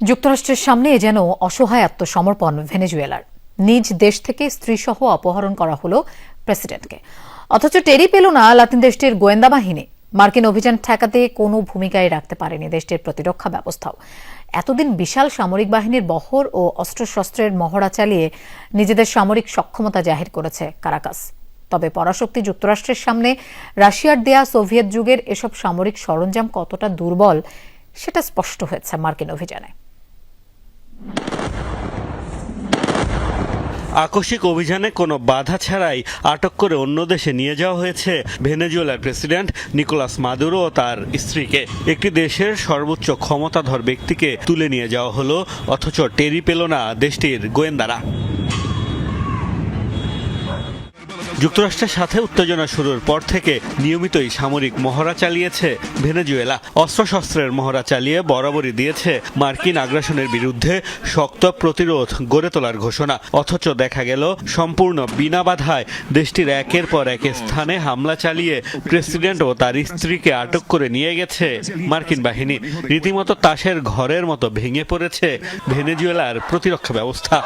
যুক্তরাষ্ট্রের সামনে যেন অসহায় আত্মসমর্পণ ভেনেজুয়েলার। নিজ দেশ থেকে স্ত্রীসহ অপহরণ করা হলো প্রেসিডেন্টকে, অথচ টেরই পেল না লাতিন দেশটির গোয়েন্দা বাহিনী। মার্কিন অভিযান ঠেকাতে কোনো ভূমিকাই রাখতে পারেনি দেশটির প্রতিরক্ষা ব্যবস্থাও। এতদিন বিশাল সামরিক বাহিনীর বহর ও অস্ত্রশস্ত্রের মহড়া চালিয়ে নিজেদের সামরিক সক্ষমতা জাহির করেছে কারাকাস। তবে পরাশক্তি যুক্তরাষ্ট্রের সামনে রাশিয়ার দেয়া সোভিয়েত যুগের এসব সামরিক সরঞ্জাম কতটা দুর্বল সেটা স্পষ্ট হয়েছে মার্কিন অভিযানে। আকস্মিক অভিযানে কোনো বাধা ছাড়াই আটক করে অন্য দেশে নিয়ে যাওয়া হয়েছে ভেনেজুয়েলার প্রেসিডেন্ট নিকোলাস মাদুরো ও তার স্ত্রীকে। একটি দেশের সর্বোচ্চ ক্ষমতাধর ব্যক্তিকে তুলে নিয়ে যাওয়া হলো, অথচ টেরি পেল না দেশটির গোয়েন্দারা। যুক্তরাষ্ট্রের সাথে উত্তেজনা শুরুর পর থেকে নিয়মিতই সামরিক মহড়া চালিয়েছে ভেনেজুয়েলা। অস্ত্রশস্ত্রের মহড়া চালিয়ে বরাবরই দিয়েছে মার্কিন আগ্রাসনের বিরুদ্ধে শক্ত প্রতিরোধ গড়ে তোলার ঘোষণা। অথচ দেখা গেল সম্পূর্ণ বিনা বাধায় দেশটির একের পর এক স্থানে হামলা চালিয়ে প্রেসিডেন্ট ও তার স্ত্রীকে আটক করে নিয়ে গেছে মার্কিন বাহিনী। রীতিমতো তাসের ঘরের মতো ভেঙে পড়েছে ভেনেজুয়েলার প্রতিরক্ষা ব্যবস্থা।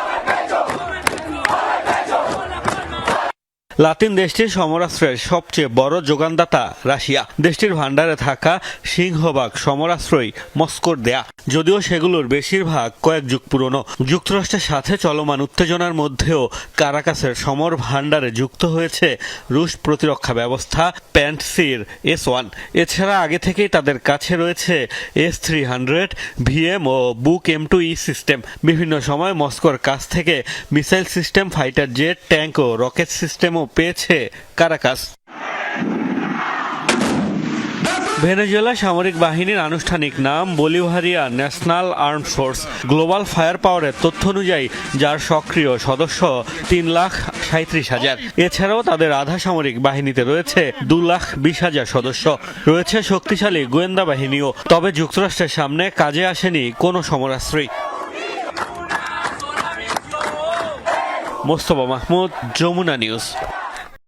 লাতিন দেশটির সমরাস্ত্রের সবচেয়ে বড় যোগানদাতা রাশিয়া। দেশটির ভান্ডারে থাকা সিংহভাগ সমরাস্ত্রই মস্কোর দেয়া, যদিও সেগুলোর বেশিরভাগ কয়েক যুগ পুরনো। যুক্তরাষ্ট্রের সাথে চলমান উত্তেজনার মধ্যেও কারাকাসের সমর ভান্ডারে যুক্ত হয়েছে রুশ প্রতিরক্ষা ব্যবস্থা প্যান্টসির S-1। এছাড়া আগে থেকেই তাদের কাছে রয়েছে S-300 VM ও বুক M2E সিস্টেম। বিভিন্ন সময় মস্কোর কাছ থেকে missile system, fighter jet, tank ও রকেট সিস্টেমও পেয়েছে কারাকাস। ভেনেজুয়েলা সামরিক বাহিনীর আনুষ্ঠানিক নাম Bolivarian national armed force. Global fire পাওয়ারের তথ্য অনুযায়ী যার সক্রিয় সদস্য 3,37,000। এছাড়াও তাদের আধা সামরিক বাহিনীতে রয়েছে 2,20,000 সদস্য। রয়েছে শক্তিশালী গোয়েন্দা বাহিনীও। তবে যুক্তরাষ্ট্রের সামনে কাজে আসেনি কোনো সমরাস্ত্রই। মোস্তফা মাহমুদ, যমুনা নিউজ।